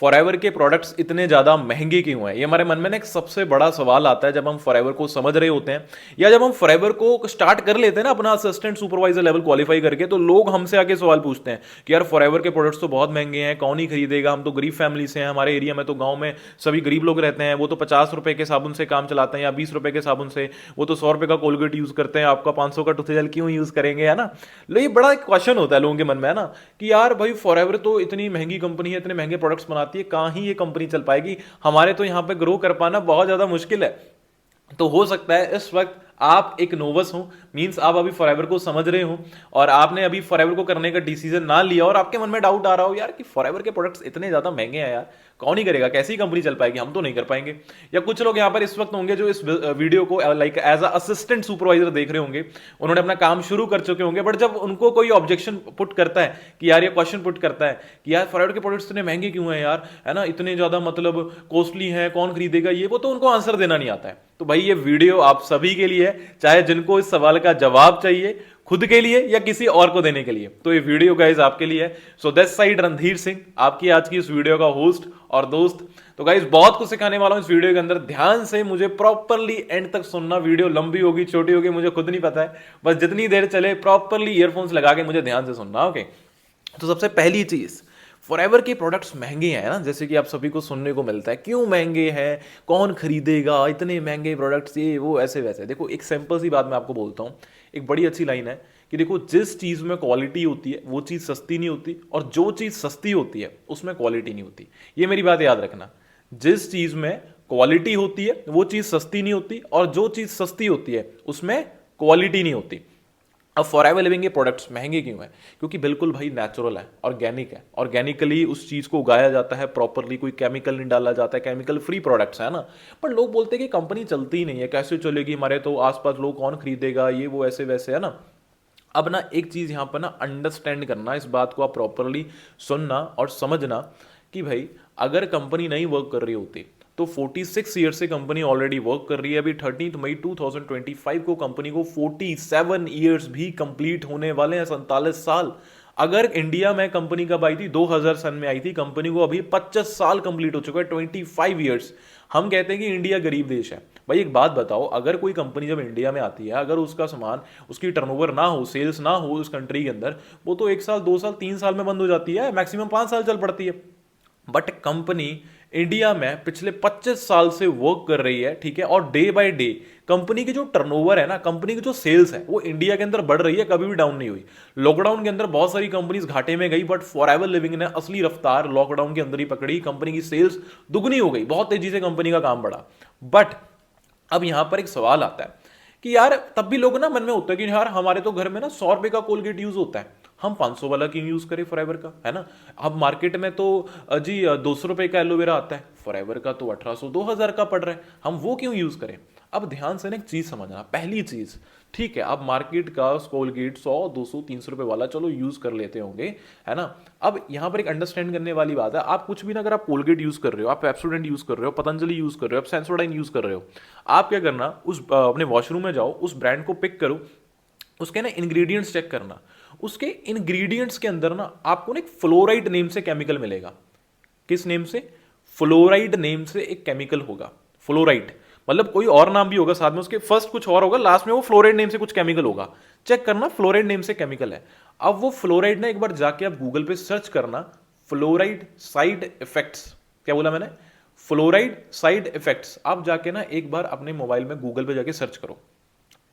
Forever के products इतने ज़्यादा महंगे क्यों हैं? ये हमारे मन में ना एक सबसे बड़ा सवाल आता है जब हम फॉरएवर को समझ रहे होते हैं, या जब हम फॉरएवर को स्टार्ट कर लेते हैं ना अपना असिस्टेंट सुपरवाइजर लेवल क्वालिफाई करके, तो लोग हमसे आके सवाल पूछते हैं कि यार फॉरएवर के प्रोडक्ट्स तो बहुत महंगे हैं, कौन ही खरीदेगा, हम तो गरीब फैमिली से हैं, हमारे एरिया में तो गाँव में सभी गरीब लोग रहते हैं, वो तो 50 रुपए के साबुन से काम चलाते हैं या 20 रुपए के साबुन से, वो तो 100 रुपए का कोलगेट यूज़ करते हैं, आपका 500 का टूथजेल क्यों यूज़ करेंगे, है ना। लो ये बड़ा एक क्वेश्चन होता है लोगों के मन में, है ना, कि यार भाई फॉरएवर तो इतनी महंगी कंपनी है, इतने महंगे प्रोडक्ट्स बनाती है, कहाँ ही ये कंपनी चल पाएगी, हमारे तो यहाँ पे ग्रो कर पाना बहुत ज़्यादा मुश्किल है। तो हो सकता है इस वक्त आप एक नोवस हो, मींस आप अभी फॉरएवर को समझ रहे हो और आपने अभी फॉरएवर को करने का डिसीजन ना लिया और आपके मन में डाउट आ रहा हो यार कि फॉरएवर के प्रोडक्ट्स इतने ज्यादा महंगे हैं यार, कौन ही करेगा, कैसी कंपनी चल पाएगी, हम तो नहीं कर पाएंगे। या कुछ लोग यहाँ पर इस वक्त होंगे जो इस वीडियो को like as a assistant supervisor देख रहे होंगे, उन्होंने अपना काम शुरू कर चुके होंगे, बट जब उनको कोई ऑब्जेक्शन पुट करता है कि यार ये क्वेश्चन पुट करता है कि यार फॉरएवर के प्रोडक्ट्स इतने महंगे क्यों हैं यार, है ना, इतने ज्यादा मतलब कॉस्टली हैं, कौन खरीदेगा ये वो, तो उनको आंसर देना नहीं आता है। तो भाई ये वीडियो आप सभी के लिए है, चाहे जिनको इस सवाल का जवाब चाहिए खुद के लिए या किसी और को देने के लिए, तो ये वीडियो गाइज आपके लिए है। So this side Randhir Singh, आपकी आज की इस वीडियो का होस्ट और दोस्त। तो गाइज बहुत कुछ सिखाने वाला हूं इस वीडियो के अंदर, ध्यान से मुझे प्रॉपरली एंड तक सुनना। वीडियो लंबी होगी छोटी होगी मुझे खुद नहीं पता है, बस जितनी देर चले प्रॉपरली ईयरफोन्स लगा के मुझे ध्यान से सुनना, ओके। तो सबसे पहली चीज, फॉरएवर के प्रोडक्ट्स महंगे हैं ना, जैसे कि आप सभी को सुनने को मिलता है, क्यों महंगे हैं, कौन खरीदेगा इतने महंगे प्रोडक्ट्स, ये वो ऐसे वैसे। देखो एक सिंपल सी बात मैं आपको बोलता हूँ, एक बड़ी अच्छी लाइन है कि देखो जिस चीज़ में क्वालिटी होती है वो चीज़ सस्ती नहीं होती, और जो चीज़ सस्ती होती है उसमें क्वालिटी नहीं होती। ये मेरी बात याद रखना, जिस चीज़ में क्वालिटी होती है वो चीज़ सस्ती नहीं होती, और जो चीज़ सस्ती होती है उसमें क्वालिटी नहीं होती। अब फॉरएवर लिविंग के प्रोडक्ट्स महंगे क्यों हैं? क्योंकि बिल्कुल भाई नेचुरल है, ऑर्गेनिक है, ऑर्गेनिकली उस चीज़ को उगाया जाता है प्रॉपरली, कोई केमिकल नहीं डाला जाता है, केमिकल फ्री प्रोडक्ट्स है ना। पर लोग बोलते हैं कि कंपनी चलती ही नहीं है, कैसे चलेगी, हमारे तो आसपास लोग कौन खरीदेगा, ये वो ऐसे वैसे, है ना। अब ना एक चीज़ यहाँ पर ना अंडरस्टैंड करना, इस बात को आप प्रॉपरली सुनना और समझना कि भाई अगर कंपनी नहीं वर्क कर रही होती तो 46 ईयर से कंपनी ऑलरेडी वर्क कर रही है। अभी 13 मई 2025 को कंपनी को 47 ईयर्स भी कंप्लीट होने वाले हैं, 47 साल। अगर इंडिया में कंपनी कब आई थी, 2000 सन में आई थी, कंपनी को अभी 25 साल कंप्लीट हो चुका है, 25 ईयर्स। हम कहते हैं कि इंडिया गरीब देश है। भाई एक बात बताओ, अगर कोई कंपनी जब इंडिया में आती है, अगर उसका सामान, उसकी टर्नओवर ना हो, सेल्स ना हो उस कंट्री के अंदर, वो तो 1 साल 2 साल 3 साल में बंद हो जाती है, मैक्सिमम 5 साल चल पड़ती है। बट कंपनी इंडिया में पिछले 25 साल से वर्क कर रही है, ठीक है, और डे बाय डे कंपनी की जो टर्नओवर है ना, कंपनी की जो सेल्स है, वो इंडिया के अंदर बढ़ रही है, कभी भी डाउन नहीं हुई। लॉकडाउन के अंदर बहुत सारी कंपनीज घाटे में गई, बट फॉरएवर लिविंग ने असली रफ्तार लॉकडाउन के अंदर ही पकड़ी, कंपनी की सेल्स दुगनी हो गई, बहुत तेजी से कंपनी का काम बढ़ा। बट अब यहां पर एक सवाल आता है कि यार तब भी लोग ना मन में होता है कि यार हमारे तो घर में ना 100 रुपए का कोलगेट यूज होता है, हम 500 वाला क्यों यूज करें फॉरएवर का, है ना। अब मार्केट में तो जी 200 रुपए का एलोवेरा आता है, फॉरएवर का तो 1800 2000 का पड़ रहा है, हम वो क्यों यूज करें। अब ध्यान से ना एक चीज समझना, पहली चीज, ठीक है, आप मार्केट का कोलगेट 100 200 300 रुपए वाला चलो यूज कर लेते होंगे, है ना। अब यहां पर एक अंडरस्टैंड करने वाली बात है, आप कुछ भी ना, अगर आप कोलगेट यूज कर रहे हो, आप पेप्सोडेंट यूज कर रहे हो, पतंजलि यूज कर रहे हो, आप सेंसोडाइन यूज कर रहे हो, आप क्या करना, उस अपने वॉशरूम में जाओ, उस ब्रांड को पिक करो, उसके ना इंग्रेडिएंट्स चेक करना, उसके इंग्रेडिएंट्स के अंदर ना आपको ना एक फ्लोराइड नेम से केमिकल मिलेगा। किस नेम से? फ्लोराइड नेम से एक केमिकल होगा। फ्लोराइड मतलब कोई और नाम भी होगा साथ में, उसके फर्स्ट कुछ और होगा, लास्ट में वो फ्लोराइड नेम से कुछ केमिकल होगा। चेक करना, फ्लोराइड नेम से केमिकल है। अब वो फ्लोराइड ना एक बार जाके आप गूगल पे सर्च करना, फ्लोराइड साइड इफेक्ट्स, क्या बोला मैंने, फ्लोराइड साइड इफेक्ट्स। आप जाके ना एक बार अपने मोबाइल में गूगल पे जाके सर्च करो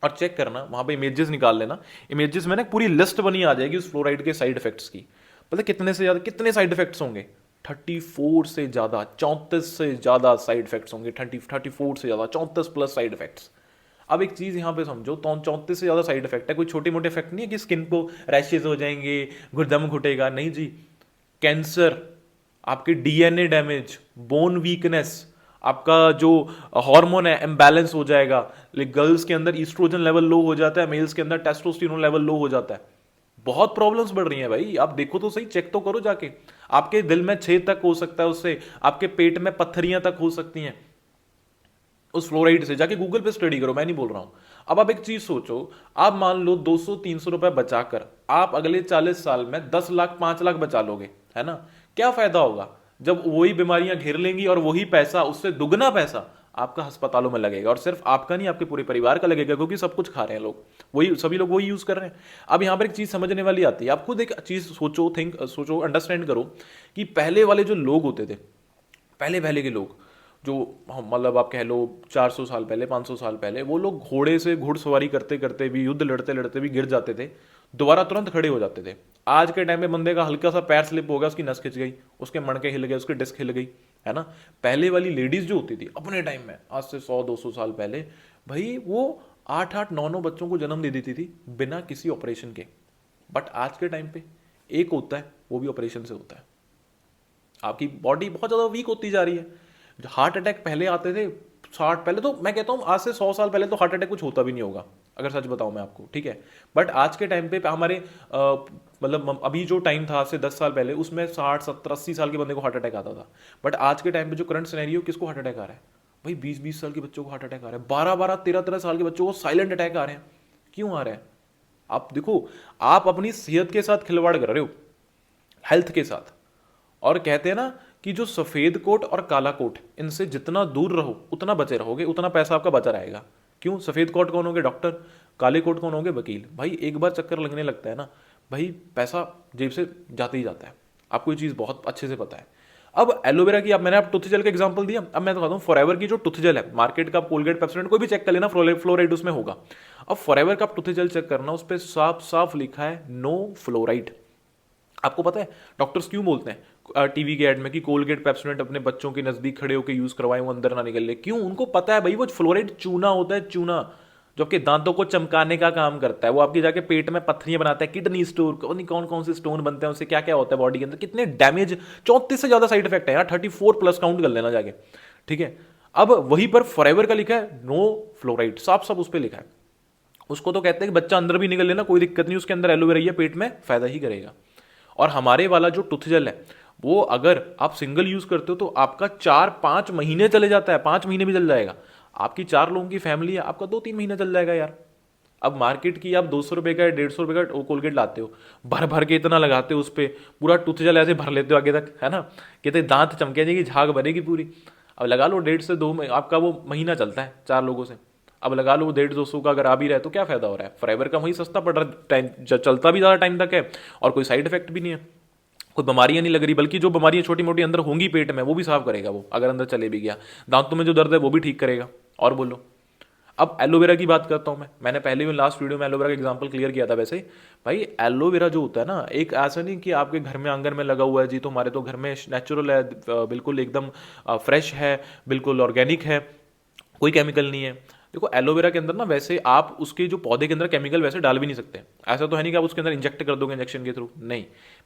और चेक करना, वहां पे इमेजेस निकाल लेना, इमेजेस में ना पूरी लिस्ट बनी आ जाएगी उस फ्लोराइड के साइड इफेक्ट्स की। पता कितने से ज्यादा, कितने साइड इफेक्ट्स होंगे, 34 से ज्यादा, 34 से ज्यादा साइड इफेक्ट्स होंगे, 34 से ज्यादा, 34 प्लस साइड इफेक्ट्स। अब एक चीज यहां पे समझो, तो 34 से ज्यादा साइड इफेक्ट है, कोई छोटे मोटे इफेक्ट नहीं है कि स्किन को रैशेज हो जाएंगे, गुर्दम घुटेगा, नहीं जी। कैंसर, आपके डीएनए डैमेज, बोन वीकनेस, आपका जो हार्मोन है इम्बैलेंस हो जाएगा, गर्ल्स के अंदर ईस्ट्रोजन लेवल लो हो जाता है, मेल्स के अंदर टेस्टोस्टेरोन लेवल लो हो जाता है। बहुत प्रॉब्लम्स बढ़ रही हैं भाई, आप देखो तो सही, चेक तो करो जाके। आपके दिल में छेद तक हो सकता है उससे, आपके पेट में पत्थरियां तक हो सकती हैं उस फ्लोराइड से, जाके गूगल पे स्टडी करो, मैं नहीं बोल रहा हूं। अब आप एक चीज सोचो, आप मान लो 200-300 रुपए बचाकर आप अगले 40 साल में 10 लाख 5 लाख बचा लोगे, है ना, क्या फायदा होगा। जब वही बीमारियां घेर लेंगी और वही पैसा, उससे दुगना पैसा आपका अस्पतालों में लगेगा, और सिर्फ आपका नहीं, आपके पूरे परिवार का लगेगा, क्योंकि सब कुछ खा रहे हैं लोग, वही सभी लोग वही यूज कर रहे हैं। अब यहां पर एक चीज समझने वाली आती है, आप खुद एक चीज सोचो, सोचो, अंडरस्टैंड करो कि पहले वाले जो लोग होते थे, पहले पहले के लोग जो मतलब आप कह लो 400 साल पहले, 500 साल पहले, वो लोग घोड़े से घुड़सवारी करते करते भी, युद्ध लड़ते लड़ते भी गिर जाते थे, दोबारा तुरंत खड़े हो जाते थे। आज के टाइम में बंदे का हल्का सा पैर स्लिप हो गया, उसकी नस खिंच गई, उसके मणके हिल गए, उसकी डिस्क हिल गई, है ना। पहले वाली लेडीज जो होती थी अपने टाइम में, आज से 100-200 साल पहले, भाई वो 8-8 9-9 बच्चों को जन्म दे देती थी बिना किसी ऑपरेशन के। बट आज के टाइम पे एक होता है, वो भी ऑपरेशन से होता है। आपकी बॉडी बहुत ज़्यादा वीक होती जा रही है। जो हार्ट अटैक पहले आते थे 60, पहले तो मैं कहता हूँ आज से 100 साल पहले तो हार्ट अटैक कुछ होता भी नहीं होगा, अगर सच बताऊं मैं आपको, ठीक है। बट आज के टाइम पे हमारे मतलब अभी जो टाइम था आज से 10 साल पहले, उसमें 60-70-80 साल के बंदे को हार्ट अटैक आता था। बट आज के टाइम पे जो करंट सिनेरियो, किसको हार्ट अटैक आ रहा है भाई? 20-20 साल के बच्चों को हार्ट अटैक आ रहा है, 12-12, 13-13 साल के बच्चों को साइलेंट अटैक आ रहे हैं। क्यों आ रहे हैं? आप देखो, आप अपनी सेहत के साथ खिलवाड़ कर रहे हो, हेल्थ के साथ। और कहते हैं ना कि जो सफेद कोट और काला कोट, इनसे जितना दूर रहो उतना बचे रहोगे, उतना पैसा आपका बचा रहेगा। क्यों? सफेद कोट कौन होंगे? डॉक्टर। काले कोट कौन होंगे? वकील। भाई एक बार चक्कर लगने लगता है ना, भाई पैसा जेब से जाते ही जाता है। आपको ये चीज़ बहुत अच्छे से पता है। अब एलोवेरा की, अब मैंने आप टूथ जेल का एग्जांपल दिया, अब मैं तो कहता हूँ फॉरएवर की जो टूथ जेल है, मार्केट का कोलगेट, पेप्सोडेंट, कोई भी चेक कर लेना, फ्लोराइड उसमें होगा। अब फॉरएवर का टूथ जेल चेक करना, उस पर साफ साफ लिखा है नो फ्लोराइड। आपको पता है डॉक्टर्स क्यों बोलते हैं टीवी के ऐड में कि कोलगेट पेप्सोडेंट अपने बच्चों के नजदीक खड़े होकर यूज करवाएं, वो अंदर ना निकल ले? क्यों? उनको पता है भाई वो फ्लोराइड चूना होता है, चूना, जो आपके दांतों को चमकाने का काम करता है। वो आपके जाके पेट में पत्थरियां बनाता है, किडनी स्टोन, कौन कौन से स्टोन बनते हैं उससे, क्या क्या होता है बॉडी के अंदर, कितने डैमेज, 34 से ज्यादा साइड इफेक्ट है यार, 34+ काउंट कर लेना जाके, ठीक है। अब वहीं पर फॉरएवर का लिखा है नो फ्लोराइड, साफ साफ उस पर लिखा है। उसको तो कहते हैं कि बच्चा अंदर भी निकल लेना, कोई दिक्कत नहीं, उसके अंदर एलोवेरा ही है, पेट में फायदा ही करेगा। और हमारे वाला जो टूथ जेल है, वो अगर आप सिंगल यूज करते हो तो आपका 4-5 महीने चले जाता है, 5 महीने भी चल जाएगा। आपकी 4 लोगों की फैमिली है, आपका 2-3 महीने चल जाएगा यार। अब मार्केट की आप 200 रुपए का, 150 रुपए का कोलगेट लाते हो, भर भर के इतना लगाते हो उस पर, पूरा टूथ जेल ऐसे भर लेते हो आगे तक, है ना, कहते दांत चमके जाएगी, झाग बनेगी पूरी। अब लगा लो 1.5 से 2 आपका वो महीना चलता है 4 लोगों से। अब लगा लो 150-200 का अगर आ भी रहा है तो क्या फायदा हो रहा है? फॉरएवर का वही सस्ता पड़ रहा है, टाइम चलता भी ज़्यादा टाइम तक है, और कोई साइड इफेक्ट भी नहीं है, कोई बीमारियां नहीं लग रही, बल्कि जो बीमारियां छोटी मोटी अंदर होंगी पेट में वो भी साफ करेगा वो, अगर अंदर चले भी गया। दांतों में जो दर्द है वो भी ठीक करेगा। और बोलो। अब एलोवेरा की बात करता हूं मैंने पहले भी लास्ट वीडियो में एलोवेरा का एग्जांपल क्लियर किया था। वैसे भाई एलोवेरा जो होता है ना, एक ऐसा नहीं कि आपके घर में आंगन में लगा हुआ है जी, तो हमारे तो घर में नेचुरल है, बिल्कुल एकदम फ्रेश है, बिल्कुल ऑर्गेनिक है, कोई केमिकल नहीं है। देखो एलोवेरा के अंदर ना, वैसे आप उसके जो पौधे के अंदर केमिकल वैसे डाल भी नहीं सकते। ऐसा तो है नहीं कि आप उसके अंदर इंजेक्ट कर दोगे इंजेक्शन के थ्रू, नहीं।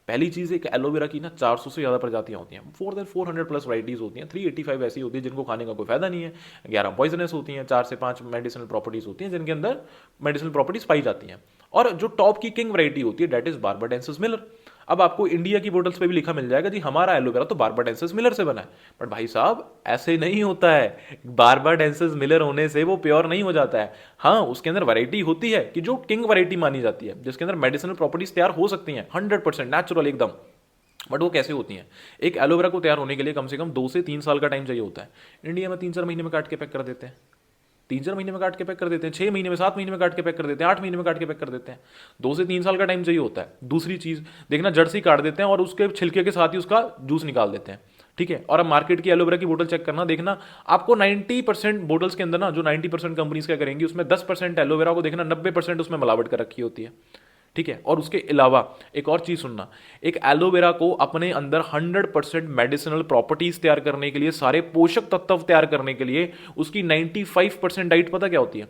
पहली चीज़, एक एलोवेरा की ना 400 से ज़्यादा प्रजातियां होती हैं, 400+ वराइटीज़ होती हैं, 385 ऐसी होती है जिनको खाने का कोई फायदा नहीं है, 11 पॉइजनस होती हैं, 4 से 5 मेडिसिनल प्रॉपर्टीज़ होती हैं जिनके अंदर मेडिसिनल प्रॉपर्टीज़ पाई जाती हैं। और जो टॉप की किंग वराइटी होती है, डेट इज बार्बाडेंसिस मिलर। अब आपको इंडिया की बोटल्स पे भी लिखा मिल जाएगा जी हमारा एलोवेरा तो बार्बाडेंसिस मिलर से बना है। बट भाई साहब ऐसे नहीं होता है, बार्बाडेंसिस मिलर होने से वो प्योर नहीं हो जाता है। हाँ, उसके अंदर वैरायटी होती है कि जो किंग वैरायटी मानी जाती है, जिसके अंदर मेडिसिनल प्रॉपर्टीज तैयार हो सकती हैं 100% नेचुरल एकदम। बट वो कैसे होती हैं? एक एलोवेरा को तैयार होने के लिए कम से कम 2 से 3 साल का टाइम चाहिए होता है। इंडिया में 3-4 महीने में काट के पैक कर देते हैं, 3-4 महीने में काट के पैक कर देते हैं, 6 महीने में, 7 महीने में काट के पैक कर देते हैं, 8 महीने में काट के पैक कर देते हैं। 2 से 3 साल का टाइम चाहिए होता है। दूसरी चीज देखना, जड़ से ही काट देते हैं और उसके छिलके के साथ ही उसका जूस निकाल देते हैं, ठीक है। और अब मार्केट की एलोवेरा की बोतल चेक करना, देखना आपको 90% बोटल्स के अंदर ना, जो 90% कंपनीज क्या करेंगी, उसमें 10% एलोवेरा को देखना 90% उसमें मिलावट कर रखी होती है, ठीक है। और उसके अलावा एक और चीज सुनना, एक एलोवेरा को अपने अंदर 100% मेडिसिनल प्रॉपर्टीज तैयार करने के लिए, सारे पोषक तत्व तैयार करने के लिए, उसकी 95% डाइट पता क्या होती है?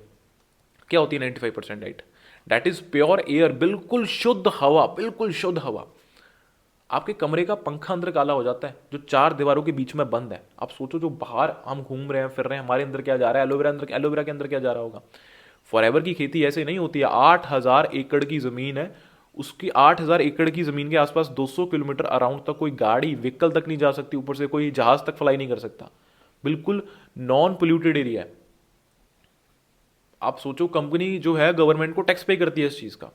क्या होती है 95% diet? That is pure air, बिल्कुल शुद्ध हवा, बिल्कुल शुद्ध हवा। आपके कमरे का पंखा अंदर काला हो जाता है जो 4 दीवारों के बीच में बंद है। आप सोचो जो बाहर हम घूम रहे हैं, फिर रहे हैं, हमारे अंदर क्या जा रहा है, एलोवेरा के अंदर क्या जा रहा होगा। फॉरएवर की खेती ऐसे नहीं होती है। 8,000 एकड़ की जमीन है, उसकी 8,000 एकड़ की जमीन के आसपास 200 किलोमीटर अराउंड तक कोई गाड़ी व्हीकल तक नहीं जा सकती, ऊपर से कोई जहाज तक फ्लाई नहीं कर सकता, बिल्कुल नॉन पोल्यूटेड एरिया है। आप सोचो कंपनी जो है गवर्नमेंट को टैक्स पे करती है इस चीज का।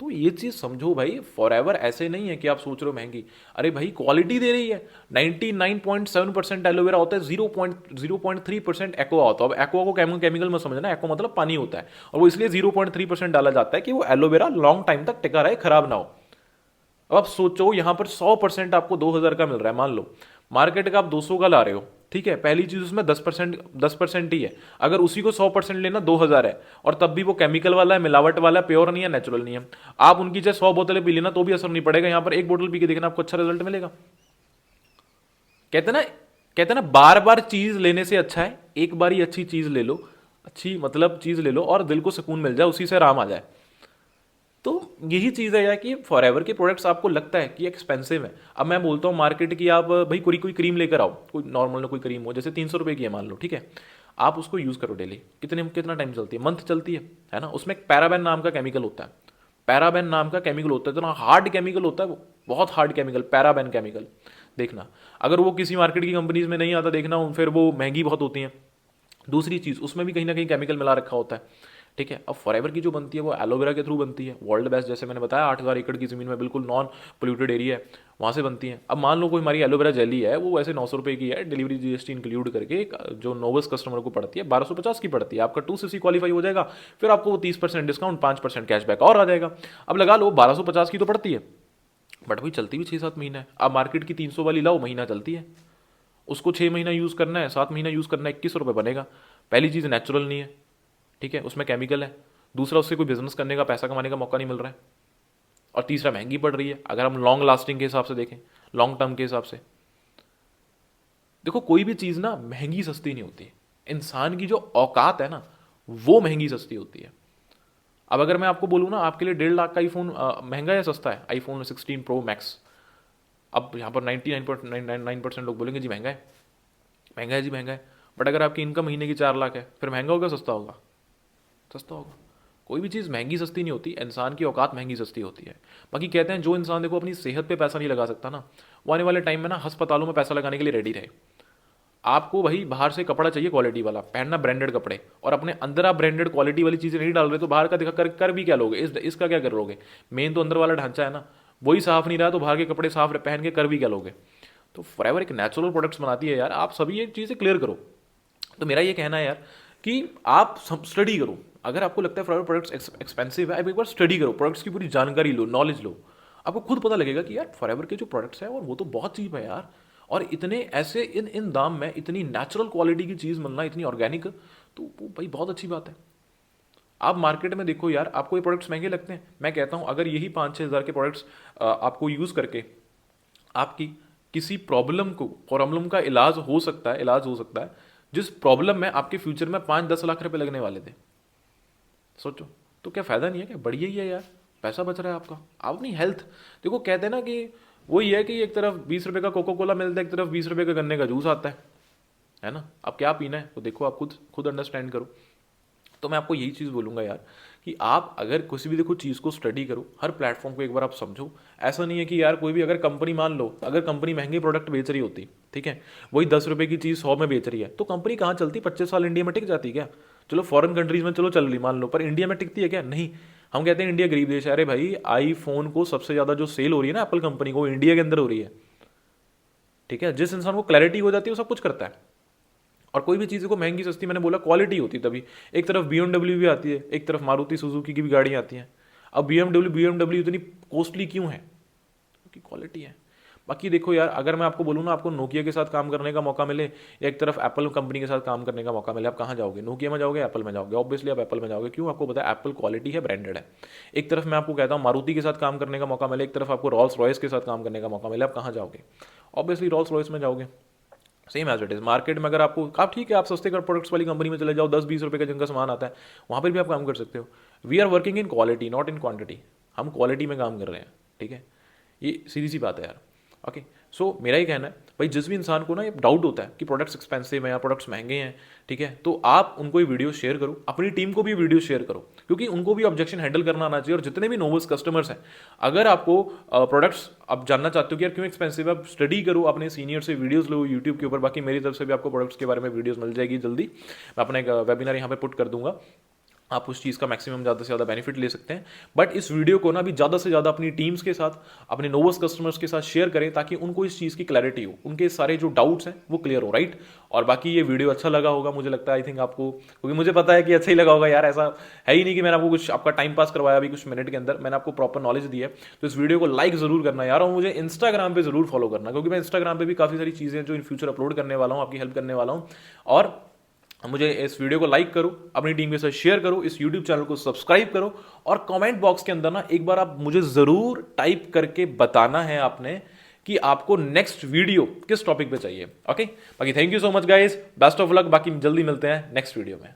तो ये चीज़ समझो भाई, फॉरएवर ऐसे नहीं है कि आप सोच रहे हो महंगी, अरे भाई क्वालिटी दे रही है। 99.7% एलोवेरा होता है, 0.03% एक्वा होता है। अब एक्वा को केमिकल में समझना, एक्वा मतलब पानी होता है, और वो इसलिए 0.3% डाला जाता है कि वो एलोवेरा लॉन्ग टाइम तक टिका रहे, खराब ना हो। अब आप सोचो यहां पर 100% आपको 2000 का मिल रहा है, मान लो मार्केट का आप 200 का ला रहे हो, ठीक है, पहली चीज उसमें 10% ही है। अगर उसी को 100% लेना 2000 है, और तब भी वो केमिकल वाला है, मिलावट वाला है, प्योर नहीं है, नेचुरल नहीं है। आप उनकी चाहे 100 बोतलें पी लेना तो भी असर नहीं पड़ेगा, यहां पर एक बोतल पी के देखना, आपको अच्छा रिजल्ट मिलेगा। कहते ना कहते ना बार बार चीज लेने से अच्छा है एक बार ही अच्छी चीज ले लो, अच्छी मतलब चीज ले लो और दिल को सुकून मिल जाए, उसी से आराम आ जाए। तो यही चीज़ है यार कि फॉरएवर के प्रोडक्ट्स आपको लगता है कि एक्सपेंसिव है। अब मैं बोलता हूँ मार्केट की, आप भाई कोई कोई क्रीम लेकर आओ, कोई नॉर्मल ना कोई क्रीम हो, जैसे 300 रुपये की है मान लो, ठीक है, आप उसको यूज़ करो डेली, कितना टाइम चलती है, मंथ चलती है ना। उसमें एक पैराबेन नाम का केमिकल होता है, पैराबेन नाम का केमिकल होता है, इतना हार्ड केमिकल होता है वो, बहुत हार्ड केमिकल, पैराबेन केमिकल। देखना अगर वो किसी मार्केट की कंपनीज में नहीं आता, देखना फिर वो महंगी बहुत होती हैं। दूसरी चीज़, उसमें भी कहीं ना कहीं केमिकल मिला रखा होता है, ठीक है। अब फॉरएवर की जो बनती है वो एलोवेरा के थ्रू बनती है, वर्ल्ड बेस्ट, जैसे मैंने बताया 8000 एकड़ की ज़मीन में बिल्कुल नॉन पोल्यूटेड एरिया है, वहाँ से बनती है। अब मान लो कोई हमारी एलोवेरा जेली है, वो वैसे 900 रुपये की है, डिलीवरी जीएसटी इंक्लूड करके, जो नोवस कस्टमर को पड़ती है 1250 की पड़ती है, आपका 2CC क्वालिफाई हो जाएगा, फिर आपको वो 30% डिस्काउंट, 5% कैशबैक और आ जाएगा। अब लगा लो 1250 की तो पड़ती है, बट भाई चलती भी 6-7 महीना है। अब मार्केट की 300 वाली लाओ, महीना चलती है, उसको 6 महीना यूज़ करना है, 7 महीना यूज़ करना है, 2100 रुपये बनेगा। पहली चीज़ नेचुरल नहीं है, ठीक है, उसमें केमिकल है। दूसरा, उससे कोई बिजनेस करने का, पैसा कमाने का मौका नहीं मिल रहा है। और तीसरा, महंगी पड़ रही है। अगर हम लॉन्ग लास्टिंग के हिसाब से देखें, लॉन्ग टर्म के हिसाब से देखो, कोई भी चीज़ ना महंगी सस्ती नहीं होती, इंसान की जो औकात है ना वो महंगी सस्ती होती है। अब अगर मैं आपको बोलूँ ना, आपके लिए 1.5 लाख का आईफोन महंगा या सस्ता है, आईफोन 16 प्रो मैक्स। अब यहाँ पर 99.99% लोग बोलेंगे जी महंगा है, महंगा है जी महंगा है। बट अगर आपकी इनकम महीने की 4 लाख है, फिर महंगा होगा सस्ता होगा? सस्ता होगा। कोई भी चीज़ महंगी सस्ती नहीं होती, इंसान की औकात महंगी सस्ती होती है। बाकी कहते हैं जो इंसान देखो अपनी सेहत पे पैसा नहीं लगा सकता ना, वो आने वाले टाइम में ना अस्पतालों में पैसा लगाने के लिए रेडी रहे। आपको भाई बाहर से कपड़ा चाहिए क्वालिटी वाला, पहनना ब्रांडेड कपड़े, और अपने अंदर आप ब्रांडेड क्वालिटी वाली चीज़ें नहीं डाल रहे, तो बाहर का दिखा कर भी क्या लोगे, इसका क्या कर लोगे? मेन तो अंदर वाला ढांचा है ना, वही साफ नहीं रहा तो बाहर के कपड़े साफ पहन के कर भी क्या लोगे? तो फॉरएवर एक नेचुरल प्रोडक्ट्स बनाती है यार, आप सभी ये चीज़ें क्लियर करो। तो मेरा ये कहना है यार कि आप स्टडी करो। अगर आपको लगता है फॉरएवर प्रोडक्ट्स एक्सपेंसिव है, आप एक बार स्टडी करो, प्रोडक्ट्स की पूरी जानकारी लो, नॉलेज लो, आपको खुद पता लगेगा कि यार फॉरएवर के जो प्रोडक्ट्स हैं और वो तो बहुत चीप है यार, और इतने ऐसे इन इन दाम में इतनी नेचुरल क्वालिटी की चीज़ मिलना, इतनी ऑर्गेनिक, तो वो भाई बहुत अच्छी बात है। आप मार्केट में देखो यार, आपको ये प्रोडक्ट्स महंगे लगते हैं, मैं कहता हूँ अगर यही 5-6 हज़ार के प्रोडक्ट्स आपको यूज़ करके आपकी किसी प्रॉब्लम का इलाज हो सकता है जिस प्रॉब्लम में आपके फ्यूचर में 5-10 लाख रुपए लगने वाले थे, सोचो, तो क्या फ़ायदा नहीं है? क्या बढ़िया ही है यार, पैसा बच रहा है आपका, आप अपनी हेल्थ। देखो कहते हैं ना कि वही है कि एक तरफ 20 रुपए का कोको कोला मिलता है, एक तरफ 20 रुपए का गन्ने का जूस आता है ना। अब क्या पीना है तो देखो, आप खुद खुद अंडरस्टैंड करो। तो मैं आपको यही चीज़ बोलूँगा यार कि आप अगर किसी भी देखो चीज़ को स्टडी करो, हर प्लेटफॉर्म को एक बार आप समझो। ऐसा नहीं है कि यार कोई भी अगर कंपनी, मान लो अगर कंपनी महंगे प्रोडक्ट बेच रही होती, ठीक है, वही 10 रुपये की चीज़ 100 में बेच रही है, तो कंपनी कहाँ चलती? 25 साल इंडिया में टिक जाती क्या? चलो फॉरेन कंट्रीज में चलो चल रही मान लो, पर इंडिया में टिकती है क्या? नहीं। हम कहते हैं इंडिया गरीब देश है, अरे भाई आईफोन को सबसे ज़्यादा जो सेल हो रही है ना एप्पल कंपनी को, इंडिया के अंदर हो रही है, ठीक है। जिस इंसान को क्लैरिटी हो जाती है वो सब कुछ करता है। और कोई भी चीज़ को महंगी सस्ती, मैंने बोला क्वालिटी होती है तभी। एक तरफ BMW भी आती है, एक तरफ मारुति सुजुकी की भी गाड़ियाँ आती हैं। अब BMW इतनी कॉस्टली क्यों है? क्योंकि क्वालिटी है। बाकी देखो यार, अगर मैं आपको बोलूँ ना, आपको नोकिया के साथ काम करने का मौका मिले या एक तरफ एप्पल कंपनी के साथ काम करने का मौका मिले, आप कहाँ जाओगे? नोकिया में जाओगे, एप्पल में जाओगे? ऑब्वियसली आप एप्पल में जाओगे। क्यों? आपको पता है एप्पल क्वालिटी है, ब्रांडेड है। एक तरफ मैं आपको कहता हूँ मारुति के साथ काम करने का मौका मिले, एक तरफ आपको रॉल्स रॉयस के साथ काम करने का मौका मिले, आप कहाँ जाओगे? ऑब्वियसली रॉल्स रॉयस में जाओगे। Same as it is market में, अगर आपको, आप ठीक है, आप सस्ते प्रोडक्ट्स वाली कंपनी में चले जाओ, 10-20 रुपये का जिनका सामान आता है, वहाँ पर भी आप काम कर सकते हो। We are working in quality not in quantity, हम क्वालिटी में काम कर रहे हैं, ठीक है। ये सीधी सी बात है यार। ओके, सो मेरा ही कहना है भाई, जिस भी इंसान को ना ये डाउट होता है कि प्रोडक्ट्स एक्सपेंसिव हैं या प्रोडक्ट्स महंगे हैं, ठीक है, तो आप उनको ये वीडियो शेयर करो, अपनी टीम को भी वीडियो शेयर करो, क्योंकि उनको भी ऑब्जेक्शन हैंडल करना आना चाहिए। और जितने भी नोवस कस्टमर्स हैं, अगर आपको प्रोडक्ट्स आप जानना चाहते हो कि यार क्यों एक्सपेंसिव है, आप स्टडी करो, अपने सीनियर से वीडियोस लो यूट्यूब के ऊपर। बाकी मेरी तरफ से भी आपको प्रोडक्ट्स के बारे में वीडियोस मिल जाएगी जल्दी, मैं अपना एक वेबिनार यहाँ पे पुट कर दूंगा। आप उस चीज़ का मैक्सिमम ज़्यादा से ज़्यादा बेनिफिट ले सकते हैं। बट इस वीडियो को ना भी ज़्यादा से ज़्यादा अपनी टीम्स के साथ, अपने नोवस कस्टमर्स के साथ शेयर करें, ताकि उनको इस चीज़ की क्लैरिटी हो, उनके सारे जो डाउट्स हैं वो क्लियर हो, राइट। और बाकी ये वीडियो अच्छा लगा होगा, मुझे लगता है, आई थिंक आपको, क्योंकि मुझे पता है कि अच्छा ही लगा होगा यार, ऐसा है ही नहीं कि मैंने आपको कुछ आपका टाइम पास करवाया अभी कुछ मिनट के अंदर, मैंने आपको प्रॉपर नॉलेज दी है। तो इस वीडियो को लाइक ज़रूर करना यार, और मुझे इंस्टाग्राम पे ज़रूर फॉलो करना, क्योंकि मैं इंस्टाग्राम पे भी काफ़ी सारी चीज़ें जो इन फ्यूचर अपलोड करने वाला हूँ, आपकी हेल्प करने वाला हूँ। और मुझे इस वीडियो को लाइक करो, अपनी टीम के साथ शेयर करो, इस यूट्यूब चैनल को सब्सक्राइब करो, और कमेंट बॉक्स के अंदर ना एक बार आप मुझे ज़रूर टाइप करके बताना है आपने कि आपको नेक्स्ट वीडियो किस टॉपिक पे चाहिए। ओके, बाकी thank you so much guys, best of luck, बाकी जल्दी मिलते हैं नेक्स्ट वीडियो में।